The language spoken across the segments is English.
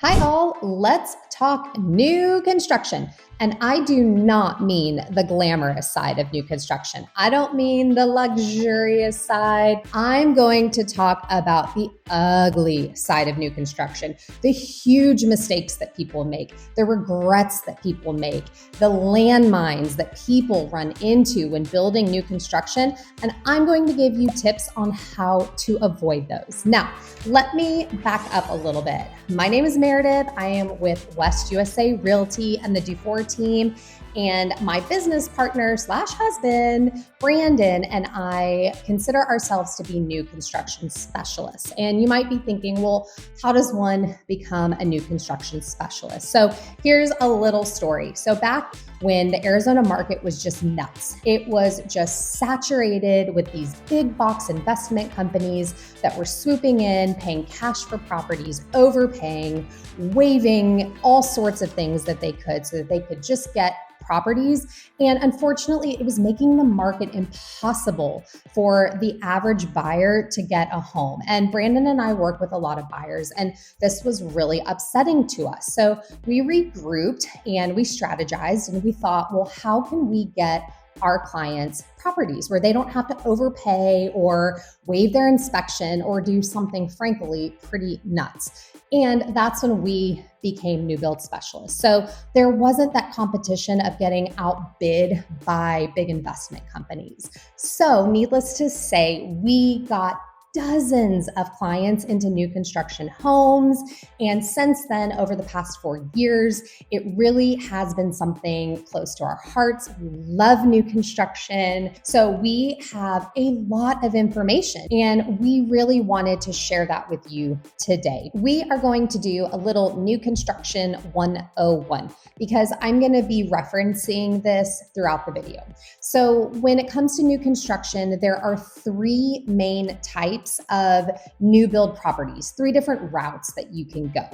Hi, all. Let's talk new construction. And I do not mean the glamorous side of new construction. I don't mean the luxurious side. I'm going to talk about the ugly side of new construction, the huge mistakes that people make, the regrets that people make, the landmines that people run into when building new construction. And I'm going to give you tips on how to avoid those. Now, let me back up a little bit. My name is Meredith. I am with West USA Realty and the DuFour team. And my business partner / husband, Brandon, and I consider ourselves to be new construction specialists. And you might be thinking, well, how does one become a new construction specialist? So here's a little story. So back when the Arizona market was just nuts, it was just saturated with these big box investment companies that were swooping in, paying cash for properties, overpaying, waiving all sorts of things that they could so that they could just get properties. And unfortunately, it was making the market impossible for the average buyer to get a home. And Brandon and I work with a lot of buyers, and this was really upsetting to us. So we regrouped and we strategized and we thought, well, how can we get our clients properties where they don't have to overpay or waive their inspection or do something, frankly, pretty nuts? And that's when we became new build specialists. So there wasn't that competition of getting outbid by big investment companies. So needless to say, we got dozens of clients into new construction homes. And since then, over the past 4 years, it really has been something close to our hearts. We love new construction. So we have a lot of information and we really wanted to share that with you today. We are going to do a little new construction 101 because I'm going to be referencing this throughout the video. So when it comes to new construction, there are 3 main types of new build properties, 3 different routes that you can go.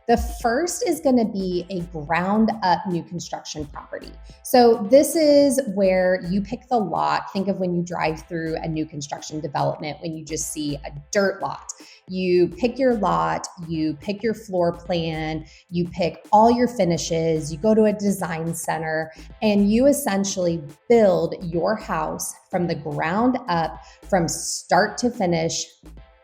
The first is going to be a ground up new construction property. So this is where you pick the lot. Think of when you drive through a new construction development, when you just see a dirt lot. You pick your lot, you pick your floor plan, you pick all your finishes, you go to a design center, and you essentially build your house from the ground up, from start to finish,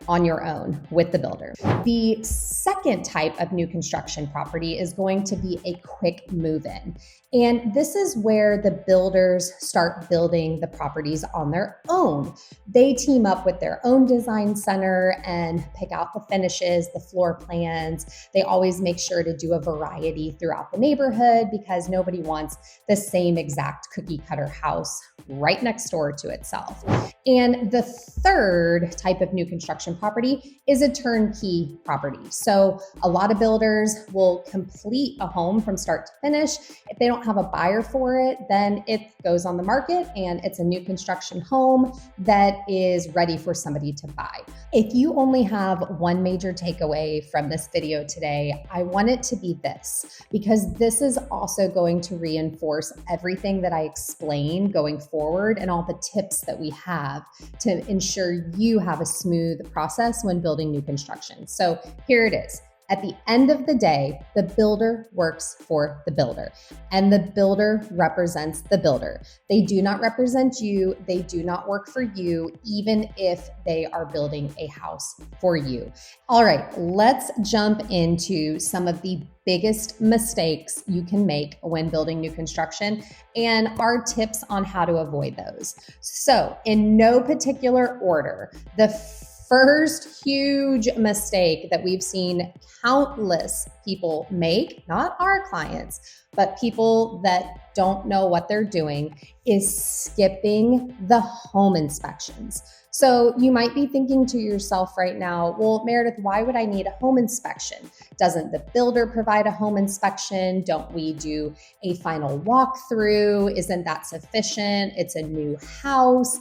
on your own with the builder. The second type of new construction property is going to be a quick move-in. And this is where the builders start building the properties on their own. They team up with their own design center and pick out the finishes, the floor plans. They always make sure to do a variety throughout the neighborhood because nobody wants the same exact cookie cutter house right next door to itself. And the third type of new construction property is a turnkey property. So a lot of builders will complete a home from start to finish. If they don't have a buyer for it, then it goes on the market and it's a new construction home that is ready for somebody to buy. If you only have one major takeaway from this video today, I want it to be this, because this is also going to reinforce everything that I explain going forward and all the tips that we have to ensure you have a smooth process when building new construction. So here it is. At the end of the day, the builder works for the builder, and the builder represents the builder. They do not represent you. They do not work for you, even if they are building a house for you. All right, let's jump into some of the biggest mistakes you can make when building new construction and our tips on how to avoid those. So, in no particular order, the first huge mistake that we've seen countless people make, not our clients, but people that don't know what they're doing, is skipping the home inspections. So you might be thinking to yourself right now, well, Meredith, why would I need a home inspection? Doesn't the builder provide a home inspection? Don't we do a final walkthrough? Isn't that sufficient? It's a new house.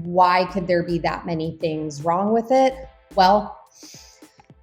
Why could there be that many things wrong with it? Well,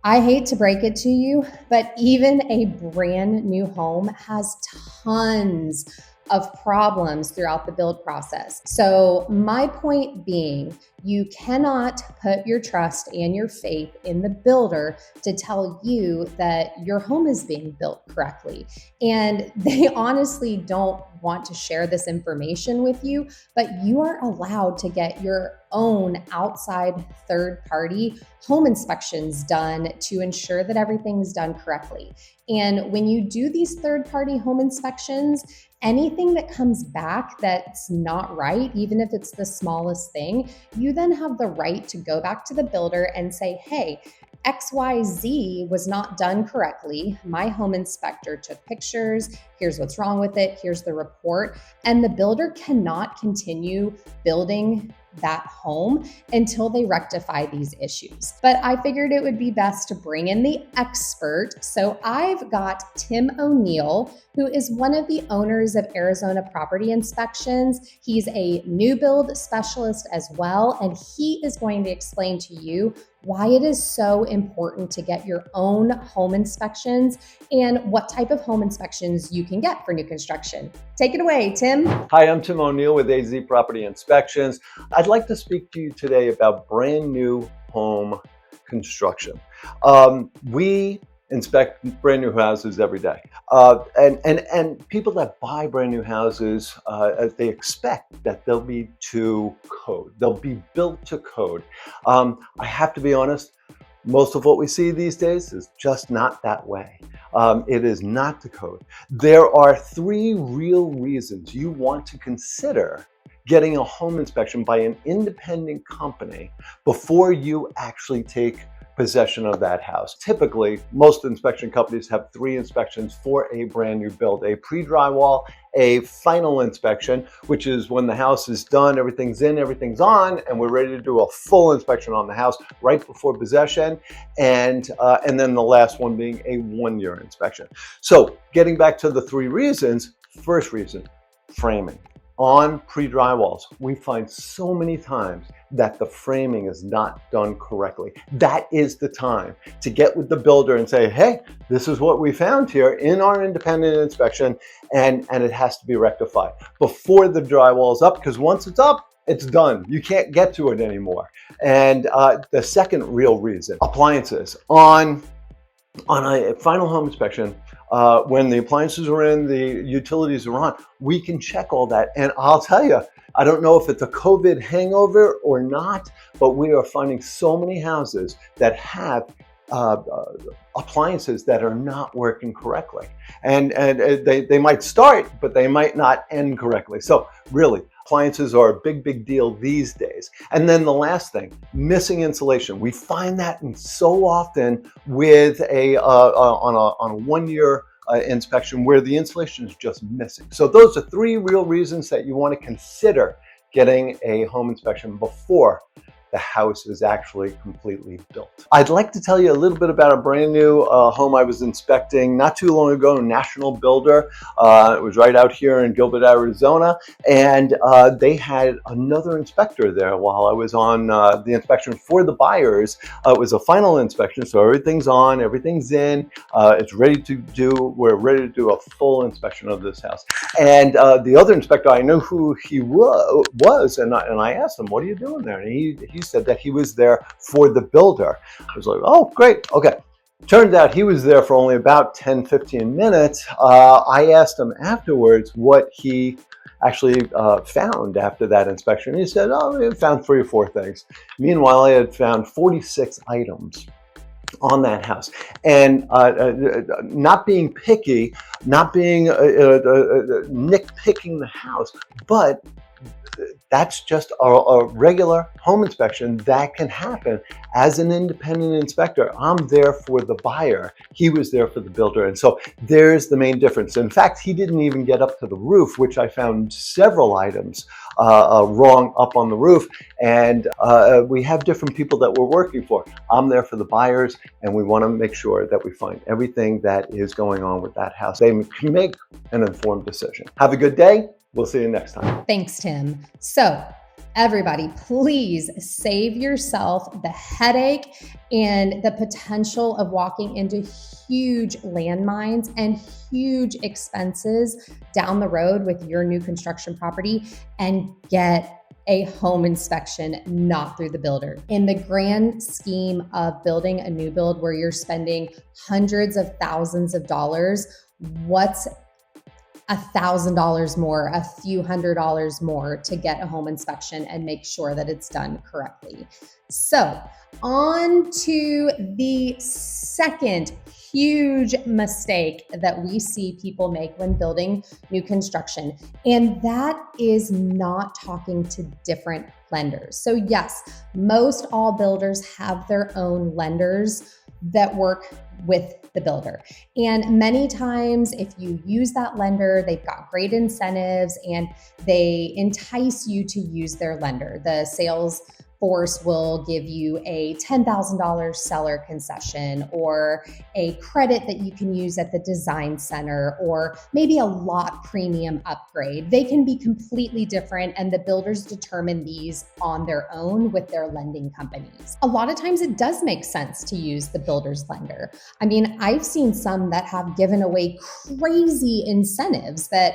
I hate to break it to you, but even a brand new home has tons of problems throughout the build process. So my point being, You cannot put your trust and your faith in the builder to tell you that your home is being built correctly. And they honestly don't want to share this information with you, but you are allowed to get your own outside third party home inspections done to ensure that everything's done correctly. And when you do these third party home inspections, anything that comes back that's not right, even if it's the smallest thing, you then have the right to go back to the builder and say, hey, XYZ was not done correctly. My home inspector took pictures. Here's what's wrong with it. Here's the report. And the builder cannot continue building that home until they rectify these issues. But I figured it would be best to bring in the expert. So I've got Tim O'Neill, who is one of the owners of Arizona Property Inspections. He's a new build specialist as well, and he is going to explain to you why it is so important to get your own home inspections and what type of home inspections you can get for new construction. Take it away, Tim. Hi, I'm Tim O'Neill with AZ Property Inspections. I'd like to speak to you today about brand new home construction. We inspect brand new houses every day. And people that buy brand new houses, they expect that they'll be to code. They'll be built to code. I have to be honest, most of what we see these days is just not that way. It is not to code. There are three real reasons you want to consider getting a home inspection by an independent company before you actually take possession of that house. Typically, most inspection companies have three inspections for a brand new build: a pre-drywall, a final inspection, which is when the house is done, everything's in, everything's on, and we're ready to do a full inspection on the house right before possession, and then the last one being a 1-year inspection. So getting back to the three reasons, first reason, framing. On pre-drywalls, we find so many times that the framing is not done correctly. That is the time to get with the builder and say, hey, this is what we found here in our independent inspection, and it has to be rectified before the drywall's up, because once it's up, it's done. You can't get to it anymore. And the second real reason, appliances. On a final home inspection, when the appliances are in, the utilities are on, we can check all that. And I'll tell you, I don't know if it's a COVID hangover or not, but we are finding so many houses that have appliances that are not working correctly. And they might start, but they might not end correctly. So really, appliances are a big deal these days. And then the last thing, missing insulation. We find that so often with on a 1-year inspection where the insulation is just missing. So those are three real reasons that you want to consider getting a home inspection before the house is actually completely built. I'd like to tell you a little bit about a brand new home I was inspecting not too long ago, a national builder. It was right out here in Gilbert, Arizona, and they had another inspector there while I was on the inspection for the buyers. It was a final inspection, so everything's on, everything's in, it's ready to do, we're ready to do a full inspection of this house. And the other inspector, I knew who he was, and I asked him, what are you doing there? And he said that he was there for the builder. I was like, oh, great. Okay. Turns out he was there for only about 10-15 minutes. I asked him afterwards what he actually found after that inspection. He said, oh, we found 3 or 4 things. Meanwhile, I had found 46 items on that house. And not being picky, not being nitpicking the house, but that's just a regular home inspection that can happen as an independent inspector. I'm there for the buyer. He was there for the builder. And so there's the main difference. In fact, he didn't even get up to the roof, which I found several items wrong up on the roof. And we have different people that we're working for. I'm there for the buyers, and we want to make sure that we find everything that is going on with that house. They can make an informed decision. Have a good day. We'll see you next time. Thanks, Tim. So everybody, please save yourself the headache and the potential of walking into huge landmines and huge expenses down the road with your new construction property, and get a home inspection, not through the builder. In the grand scheme of building a new build where you're spending hundreds of thousands of dollars, what's $1,000 more, a few $100s more to get a home inspection and make sure that it's done correctly? So on to the second huge mistake that we see people make when building new construction, and that is not talking to different lenders. So yes, most all builders have their own lenders that work with the builder. And many times if you use that lender, they've got great incentives and they entice you to use their lender. The sales force will give you a $10,000 seller concession or a credit that you can use at the design center, or maybe a lot premium upgrade. They can be completely different, and the builders determine these on their own with their lending companies. A lot of times it does make sense to use the builder's lender. I mean, I've seen some that have given away crazy incentives that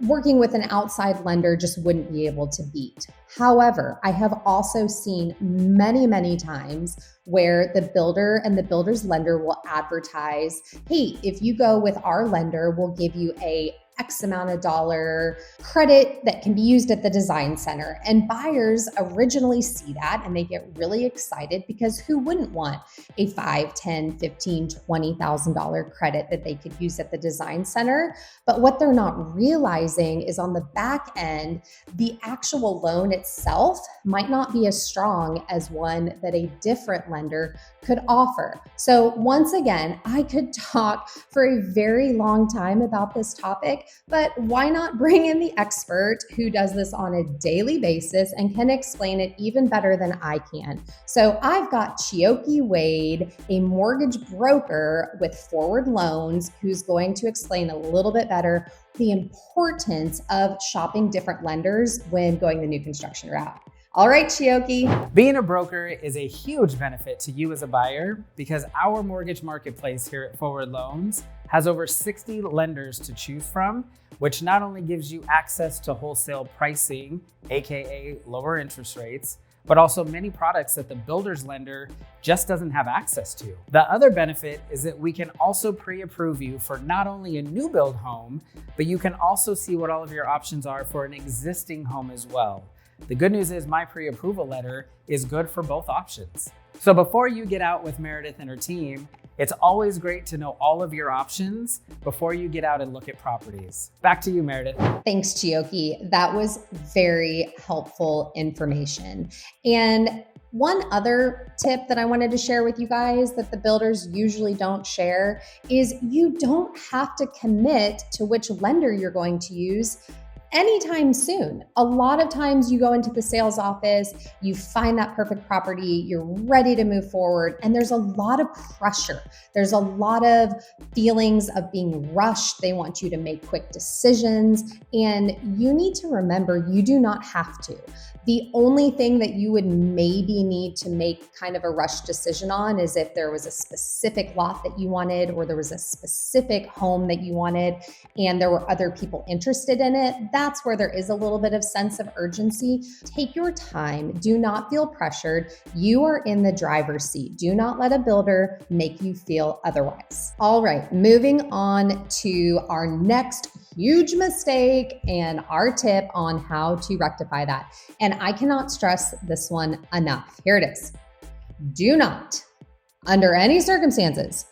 working with an outside lender just wouldn't be able to beat. However, I have also seen many times where the builder and the builder's lender will advertise, hey, if you go with our lender, we'll give you a X amount of dollar credit that can be used at the design center. And buyers originally see that and they get really excited, because who wouldn't want a $5, $10, $15, $20,000 credit that they could use at the design center? But what they're not realizing is on the back end, the actual loan itself might not be as strong as one that a different lender could offer. So once again, I could talk for a very long time about this topic, but why not bring in the expert who does this on a daily basis and can explain it even better than I can? So I've got Chioke Wade, a mortgage broker with Forward Loans, who's going to explain a little bit better the importance of shopping different lenders when going the new construction route. All right, Chioke. Being a broker is a huge benefit to you as a buyer, because our mortgage marketplace here at Forward Loans has over 60 lenders to choose from, which not only gives you access to wholesale pricing, aka lower interest rates, but also many products that the builder's lender just doesn't have access to. The other benefit is that we can also pre-approve you for not only a new build home, but you can also see what all of your options are for an existing home as well. The good news is my pre-approval letter is good for both options. So before you get out with Meredith and her team, it's always great to know all of your options before you get out and look at properties. Back to you, Meredith. Thanks, Chioke. That was very helpful information. And one other tip that I wanted to share with you guys that the builders usually don't share is you don't have to commit to which lender you're going to use anytime soon. A lot of times you go into the sales office, you find that perfect property, you're ready to move forward, and there's a lot of pressure. There's a lot of feelings of being rushed. They want you to make quick decisions, and you need to remember you do not have to. The only thing that you would maybe need to make kind of a rush decision on is if there was a specific lot that you wanted, or there was a specific home that you wanted and there were other people interested in it. That's where there is a little bit of sense of urgency. Take your time. Do not feel pressured. You are in the driver's seat. Do not let a builder make you feel otherwise. All right, moving on to our next huge mistake and our tip on how to rectify that. And I cannot stress this one enough. Here it is. Do not, under any circumstances,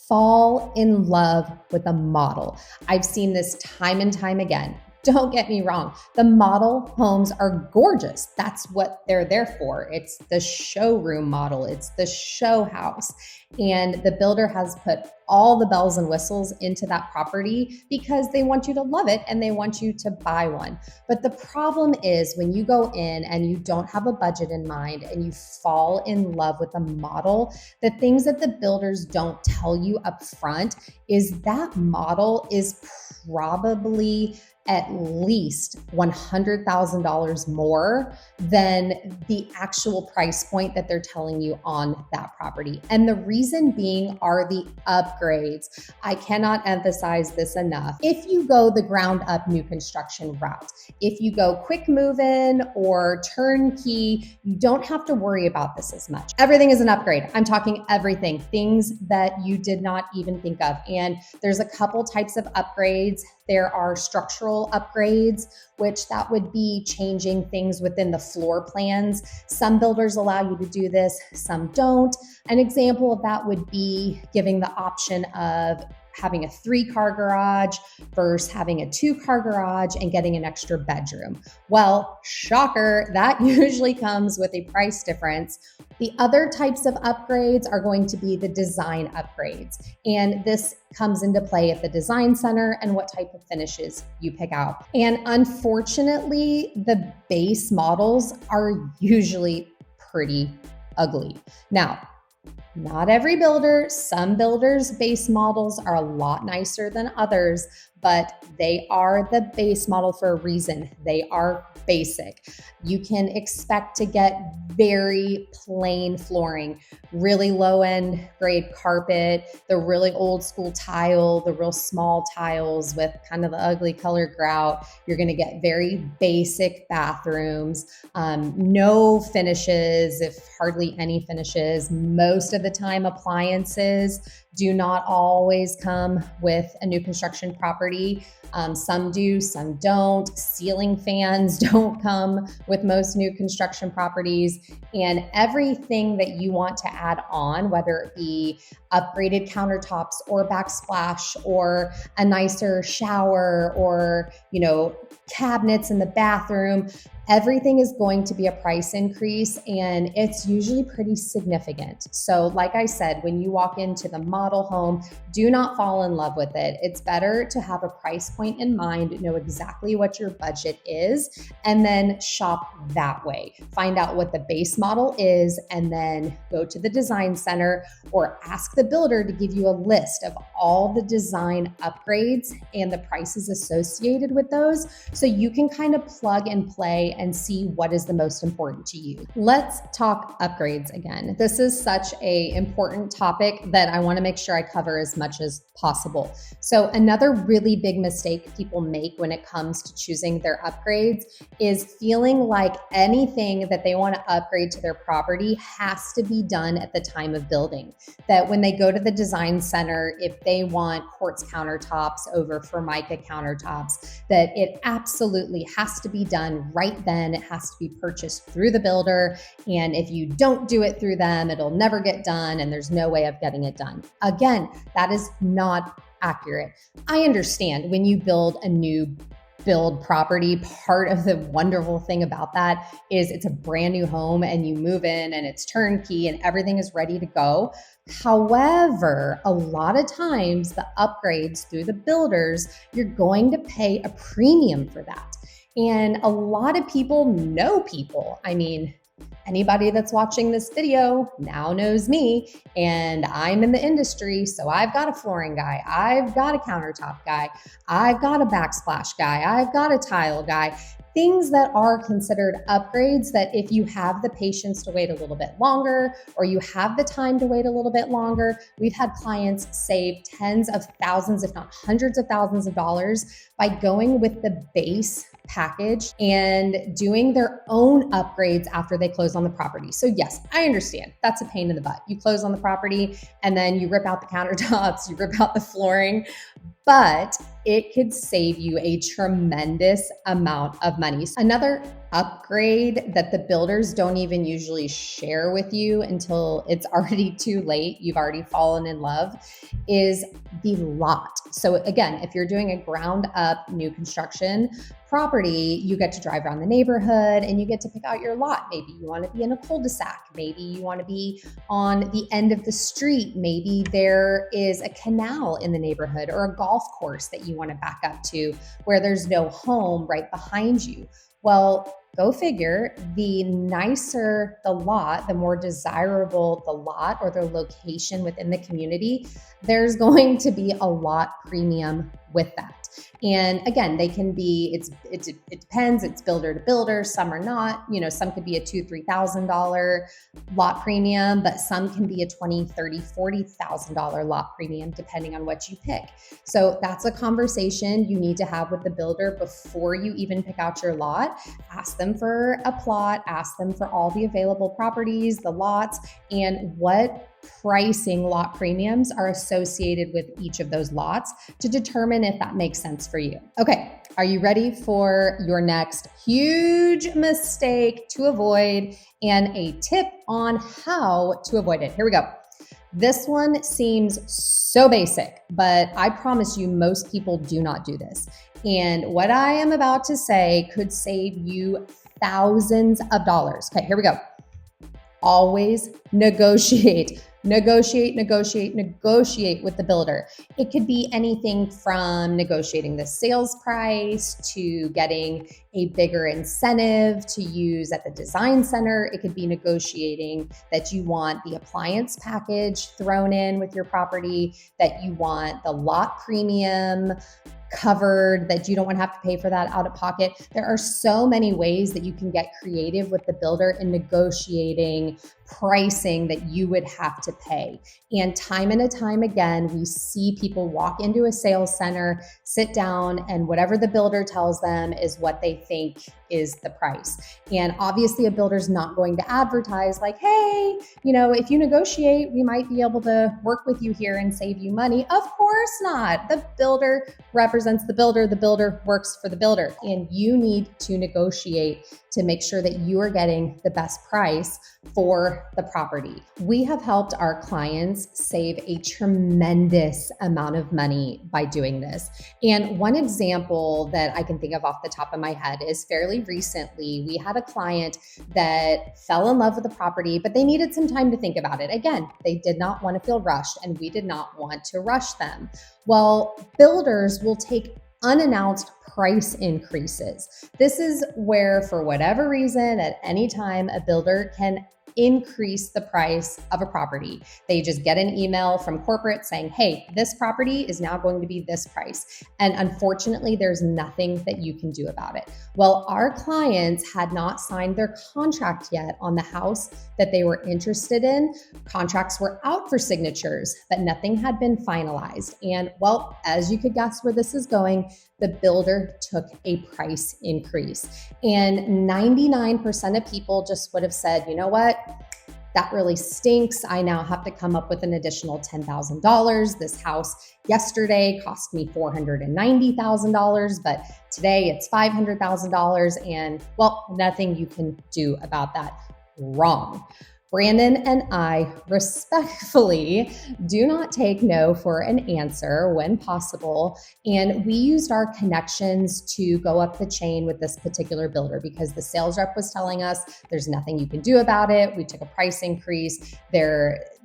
fall in love with a model. I've seen this time and time again. Don't get me wrong. The model homes are gorgeous. That's what they're there for. It's the showroom model. It's the show house. And the builder has put all the bells and whistles into that property because they want you to love it and they want you to buy one. But the problem is when you go in and you don't have a budget in mind and you fall in love with a model, the things that the builders don't tell you up front is that model is probably at least $100,000 more than the actual price point that they're telling you on that property. And the reason reason being are the upgrades. I cannot emphasize this enough. If you go the ground up new construction route, if you go quick move in or turnkey, you don't have to worry about this as much. Everything is an upgrade. I'm talking everything, things that you did not even think of. And there's a couple types of upgrades. There are structural upgrades, which that would be changing things within the floor plans. Some builders allow you to do this, some don't. An example of that would be giving the option of having a 3-car garage versus having a 2-car garage and getting an extra bedroom. Well, shocker, that usually comes with a price difference. The other types of upgrades are going to be the design upgrades. And this comes into play at the design center and what type of finishes you pick out. And unfortunately, the base models are usually pretty ugly. Now, not every builder, some builders' base models are a lot nicer than others, but they are the base model for a reason. They are basic. You can expect to get very plain flooring, really low end grade carpet, the really old school tile, the real small tiles with kind of the ugly color grout. You're going to get very basic bathrooms, no finishes, if hardly any finishes. Most of the time, appliances do not always come with a new construction property. Some do, some don't. Ceiling fans don't come with most new construction properties. And everything that you want to add on, whether it be upgraded countertops or backsplash or a nicer shower or, cabinets in the bathroom, everything is going to be a price increase, and it's usually pretty significant. So like I said, when you walk into the model home, do not fall in love with it. It's better to have a price point in mind, know exactly what your budget is, and then shop that way. Find out what the base model is, and then go to the design center or ask the builder to give you a list of all the design upgrades and the prices associated with those, so you can kind of plug and play and see what is the most important to you. Let's talk upgrades again. This is such an important topic that I want to make sure I cover as much as possible. So another really big mistake people make when it comes to choosing their upgrades is feeling like anything that they want to upgrade to their property has to be done at the time of building. That when they go to the design center, if they want quartz countertops over Formica countertops, that it absolutely has to be done right then. It has to be purchased through the builder. And if you don't do it through them, it'll never get done and there's no way of getting it done. Again, that is not accurate. I understand when you build a new build property, part of the wonderful thing about that is it's a brand new home and you move in and it's turnkey and everything is ready to go. However, a lot of times the upgrades through the builders, you're going to pay a premium for that. And a lot of people know people. I mean, anybody that's watching this video now knows me, and I'm in the industry, so I've got a flooring guy, I've got a countertop guy, I've got a backsplash guy, I've got a tile guy. Things that are considered upgrades that if you have the patience to wait a little bit longer or you have the time to wait a little bit longer, we've had clients save tens of thousands, if not hundreds of thousands of dollars by going with the base package and doing their own upgrades after they close on the property. So yes, I understand that's a pain in the butt. You close on the property and then you rip out the countertops, you rip out the flooring, but it could save you a tremendous amount of money. Another upgrade that the builders don't even usually share with you until it's already too late, you've already fallen in love, is the lot. So again, if you're doing a ground up new construction property, you get to drive around the neighborhood and you get to pick out your lot. Maybe you want to be in a cul-de-sac. Maybe you want to be on the end of the street. Maybe there is a canal in the neighborhood or a golf course that you want to back up to where there's no home right behind you. Well, go figure, the nicer the lot, the more desirable the lot or the location within the community, there's going to be a lot premium with that. And again, they can be, it depends, it's builder to builder, some are not, some could be a $2,000, $3,000 lot premium, but some can be a $20,000, $30,000, $40,000 lot premium, depending on what you pick. So that's a conversation you need to have with the builder before you even pick out your lot. Ask them for a plot, ask them for all the available properties, the lots, and what pricing lot premiums are associated with each of those lots to determine if that makes sense for you. Okay, are you ready for your next huge mistake to avoid and a tip on how to avoid it? Here we go. This one seems so basic, but I promise you most people do not do this. And what I am about to say could save you thousands of dollars. Okay, here we go. Always negotiate with the builder. It could be anything from negotiating the sales price to getting a bigger incentive to use at the design center. It could be negotiating that you want the appliance package thrown in with your property, that you want the lot premium covered, that you don't want to have to pay for that out of pocket. There are so many ways that you can get creative with the builder in negotiating pricing that you would have to pay. And time and time again, we see people walk into a sales center, sit down, and whatever the builder tells them is what they think is the price. And obviously a builder's not going to advertise like, hey, if you negotiate, we might be able to work with you here and save you money. Of course not. The builder represents the builder works for the builder. And you need to negotiate to make sure that you are getting the best price for the property. We have helped our clients save a tremendous amount of money by doing this. And one example that I can think of off the top of my head is fairly recently, we had a client that fell in love with the property, but they needed some time to think about it. Again, they did not want to feel rushed, and we did not want to rush them. Well, builders will take unannounced price increases. This is where, for whatever reason, at any time, a builder can increase the price of a property. They just get an email from corporate saying, hey, this property is now going to be this price. And unfortunately, there's nothing that you can do about it. Well, our clients had not signed their contract yet on the house that they were interested in. Contracts were out for signatures, but nothing had been finalized. And well, as you could guess where this is going, the builder took a price increase. And 99% of people just would have said, you know what? That really stinks. I now have to come up with an additional $10,000. This house yesterday cost me $490,000, but today it's $500,000. And well, nothing you can do about that. Wrong. Brandon and I respectfully do not take no for an answer when possible. And we used our connections to go up the chain with this particular builder because the sales rep was telling us there's nothing you can do about it. We took a price increase.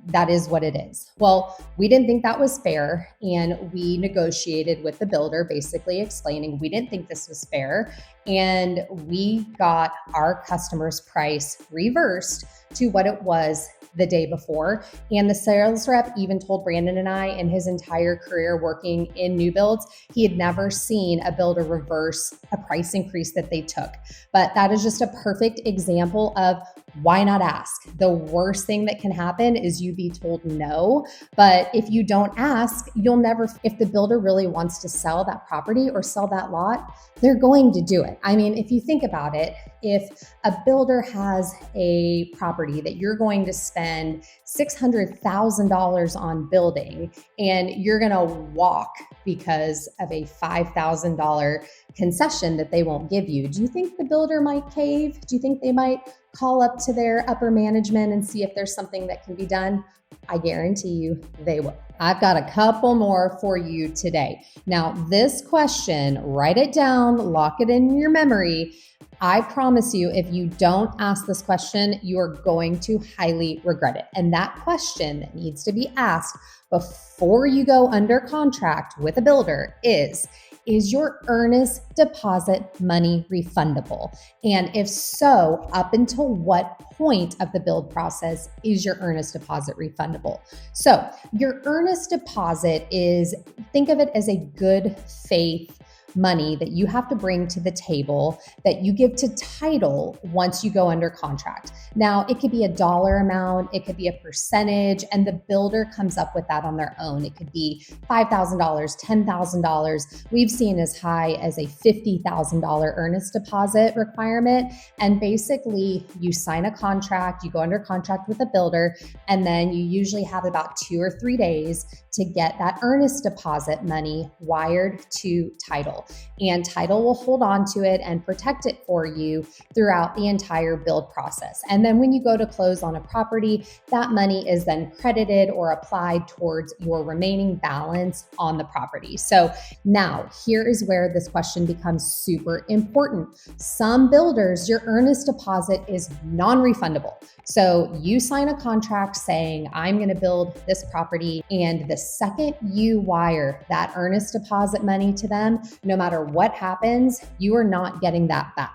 That is what it is. Well, we didn't think that was fair. And we negotiated with the builder, basically explaining we didn't think this was fair. And we got our customer's price reversed to what it was the day before. And the sales rep even told Brandon and I, in his entire career working in new builds, he had never seen a builder reverse a price increase that they took. But that is just a perfect example of why not ask? The worst thing that can happen is you be told no. But if you don't ask, you'll never, if the builder really wants to sell that property or sell that lot, they're going to do it. I mean, if you think about it, if a builder has a property that you're going to spend $600,000 on building and you're going to walk because of a $5,000 concession that they won't give you, do you think the builder might cave? Do you think they might call up to their upper management and see if there's something that can be done? I guarantee you they will. I've got a couple more for you today. Now, this question, write it down, lock it in your memory. I promise you, if you don't ask this question, you are going to highly regret it. And that question that needs to be asked before you go under contract with a builder is your earnest deposit money refundable? And if so, up until what point of the build process is your earnest deposit refundable? So your earnest deposit is, think of it as a good faith money that you have to bring to the table that you give to title once you go under contract. Now, it could be a dollar amount, it could be a percentage, and the builder comes up with that on their own. It could be $5,000, $10,000. We've seen as high as a $50,000 earnest deposit requirement. And basically, you sign a contract, you go under contract with a builder, and then you usually have about 2 or 3 days to get that earnest deposit money wired to title. And title will hold on to it and protect it for you throughout the entire build process. And then when you go to close on a property, that money is then credited or applied towards your remaining balance on the property. So now here is where this question becomes super important. Some builders, your earnest deposit is non-refundable. So you sign a contract saying, I'm going to build this property, and the second you wire that earnest deposit money to them, no matter what happens, you are not getting that back.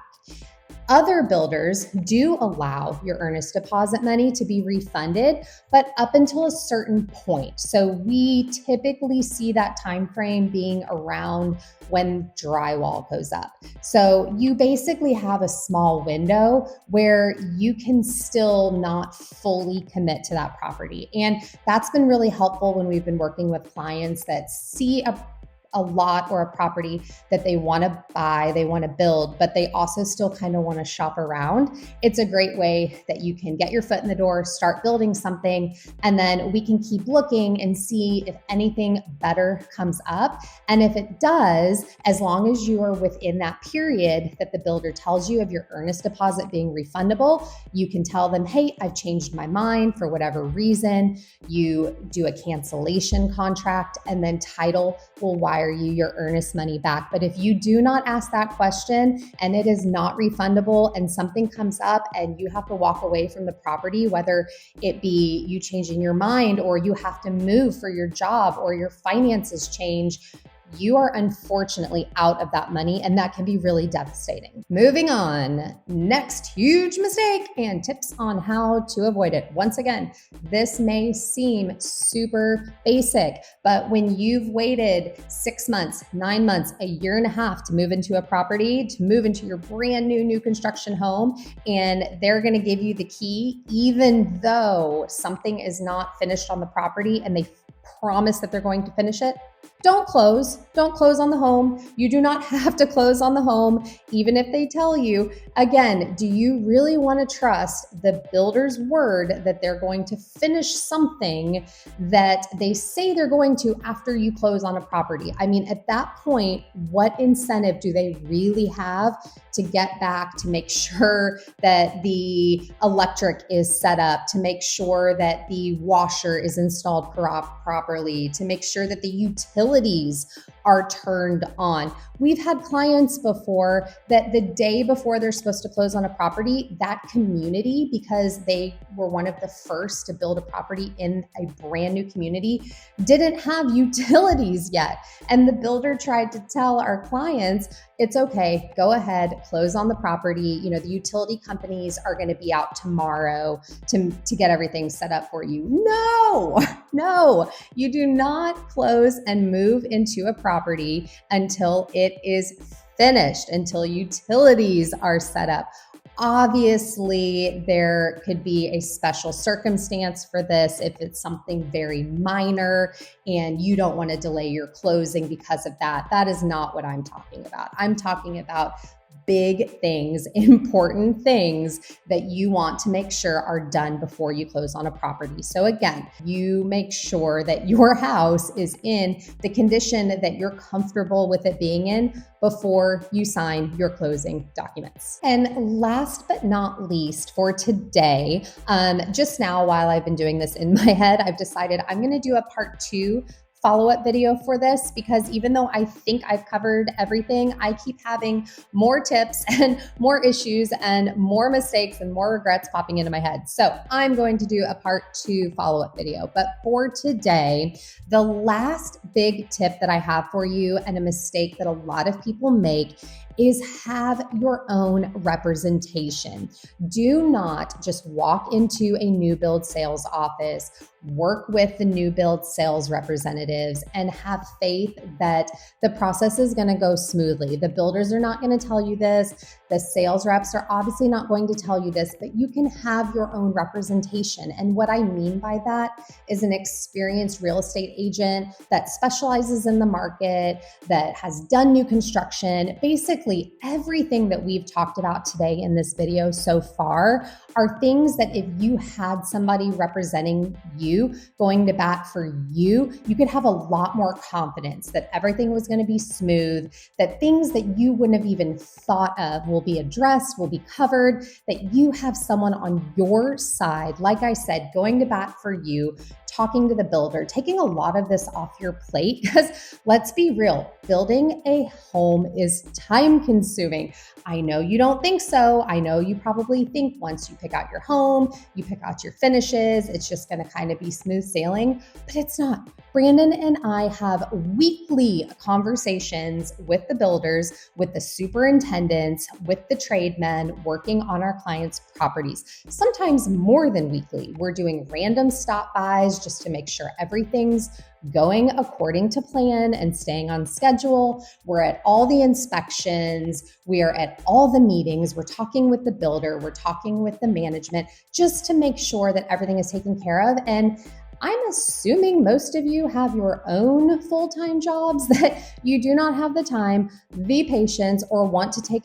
Other builders do allow your earnest deposit money to be refunded, but up until a certain point. So we typically see that time frame being around when drywall goes up. So you basically have a small window where you can still not fully commit to that property. And that's been really helpful when we've been working with clients that see a lot or a property that they want to buy, they want to build, but they also still kind of want to shop around. It's a great way that you can get your foot in the door, start building something, and then we can keep looking and see if anything better comes up. And if it does, as long as you are within that period that the builder tells you of your earnest deposit being refundable, you can tell them, hey, I've changed my mind for whatever reason. You do a cancellation contract, and then title will wire you your earnest money back. But if you do not ask that question and it is not refundable and something comes up and you have to walk away from the property, whether it be you changing your mind or you have to move for your job or your finances change, you are unfortunately out of that money, and that can be really devastating. Moving on, next huge mistake and tips on how to avoid it. Once again, this may seem super basic, but when you've waited 6 months, 9 months, a year and a half to move into a property, to move into your brand new construction home, and they're going to give you the key, even though something is not finished on the property and they promise that they're going to finish it, don't close. Don't close on the home. You do not have to close on the home, even if they tell you. Again, do you really want to trust the builder's word that they're going to finish something that they say they're going to after you close on a property? I mean, at that point, what incentive do they really have to get back, to make sure that the electric is set up, to make sure that the washer is installed properly, to make sure that the utilities are turned on? We've had clients before that the day before they're supposed to close on a property, that community, because they were one of the first to build a property in a brand new community, didn't have utilities yet. And the builder tried to tell our clients, it's okay, go ahead, close on the property. You know, the utility companies are going to be out tomorrow to get everything set up for you. No, you do not close and move into a property until it is finished, until utilities are set up. Obviously, there could be a special circumstance for this if it's something very minor and you don't want to delay your closing because of that. That is not what I'm talking about. I'm talking about big things, important things that you want to make sure are done before you close on a property. So again, you make sure that your house is in the condition that you're comfortable with it being in before you sign your closing documents. And last but not least for today, just now while I've been doing this in my head, I've decided I'm going to do a part 2 follow-up video for this, because even though I think I've covered everything, I keep having more tips and more issues and more mistakes and more regrets popping into my head. So I'm going to do a part 2 follow-up video. But for today, the last big tip that I have for you, and a mistake that a lot of people make, is have your own representation. Do not just walk into a new build sales office, work with the new build sales representatives, and have faith that the process is going to go smoothly. The builders are not going to tell you this. The sales reps are obviously not going to tell you this, but you can have your own representation. And what I mean by that is an experienced real estate agent that specializes in the market, that has done new construction. Basically, everything that we've talked about today in this video so far are things that if you had somebody representing you, going to bat for you, you could have a lot more confidence that everything was going to be smooth, that things that you wouldn't have even thought of will be addressed, will be covered, that you have someone on your side, like I said, going to bat for you, talking to the builder, taking a lot of this off your plate, because let's be real, building a home is time consuming. I know you don't think so. I know you probably think once you pick out your home, you pick out your finishes, it's just going to kind of be smooth sailing, but it's not. Brandon and I have weekly conversations with the builders, with the superintendents, with the tradesmen working on our clients' properties. Sometimes more than weekly. We're doing random stop-bys just to make sure everything's going according to plan and staying on schedule. We're at all the inspections. We are at all the meetings. We're talking with the builder. We're talking with the management just to make sure that everything is taken care of. And I'm assuming most of you have your own full-time jobs, that you do not have the time, the patience, or want to take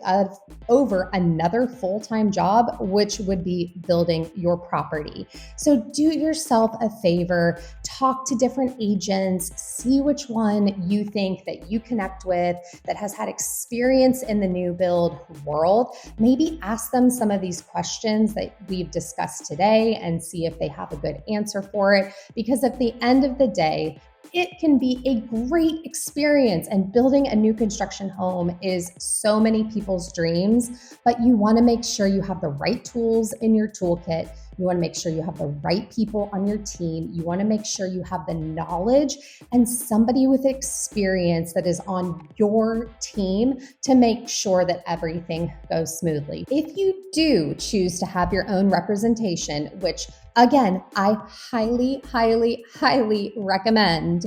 over another full-time job, which would be building your property. So do yourself a favor, talk to different agents, see which one you think that you connect with that has had experience in the new build world. Maybe ask them some of these questions that we've discussed today and see if they have a good answer for it. Because at the end of the day, it can be a great experience, and building a new construction home is so many people's dreams, but you want to make sure you have the right tools in your toolkit. You want to make sure you have the right people on your team. You want to make sure you have the knowledge and somebody with experience that is on your team to make sure that everything goes smoothly. If you do choose to have your own representation, which again, I highly, highly, highly recommend,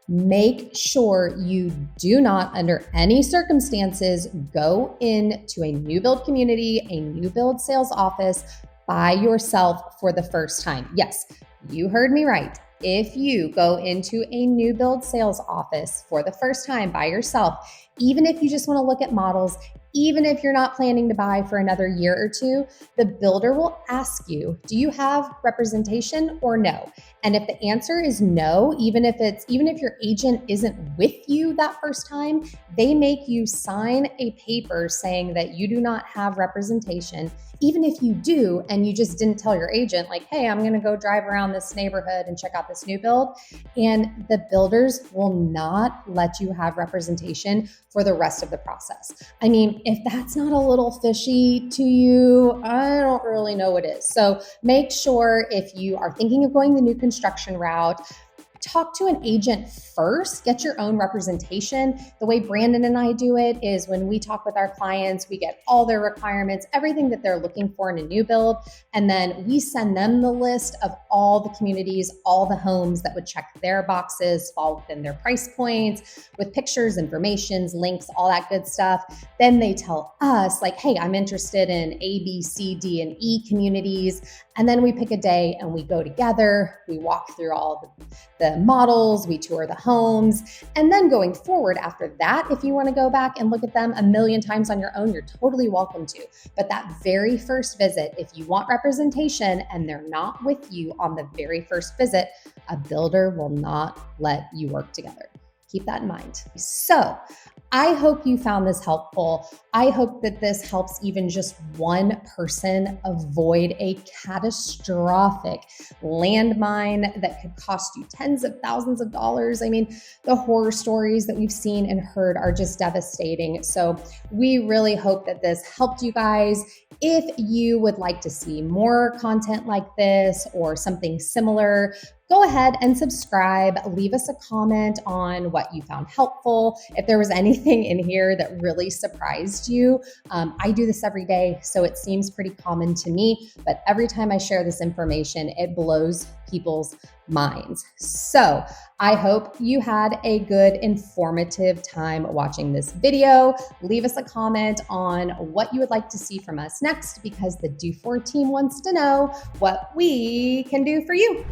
make sure you do not, under any circumstances, go into a new build community, a new build sales office by yourself for the first time. Yes, you heard me right. If you go into a new build sales office for the first time by yourself, even if you just want to look at models, even if you're not planning to buy for another year or two, the builder will ask you, do you have representation or no? And if the answer is no, even if your agent isn't with you that first time, they make you sign a paper saying that you do not have representation. Even if you do, and you just didn't tell your agent, like, hey, I'm going to go drive around this neighborhood and check out this new build, and the builders will not let you have representation for the rest of the process. I mean, if that's not a little fishy to you, I don't really know what is. So make sure, if you are thinking of going the new construction route, talk to an agent first, get your own representation. The way Brandon and I do it is when we talk with our clients, we get all their requirements, everything that they're looking for in a new build, and then we send them the list of all the communities, all the homes that would check their boxes, fall within their price points, with pictures, informations, links, all that good stuff. Then they tell us, like, hey, I'm interested in A, B, C, D, and E communities. And then we pick a day and we go together, we walk through all the models, we tour the homes. And then going forward after that, if you want to go back and look at them a million times on your own, you're totally welcome to. But that very first visit, if you want representation and they're not with you on the very first visit, a builder will not let you work together. Keep that in mind. So I hope you found this helpful. I hope that this helps even just one person avoid a catastrophic landmine that could cost you tens of thousands of dollars. I mean, the horror stories that we've seen and heard are just devastating. So we really hope that this helped you guys. If you would like to see more content like this or something similar, go ahead and subscribe. Leave us a comment on what you found helpful. If there was anything in here that really surprised you, I do this every day, so it seems pretty common to me, but every time I share this information, it blows people's minds. So I hope you had a good, informative time watching this video. Leave us a comment on what you would like to see from us next, because the DuFour team wants to know what we can do for you.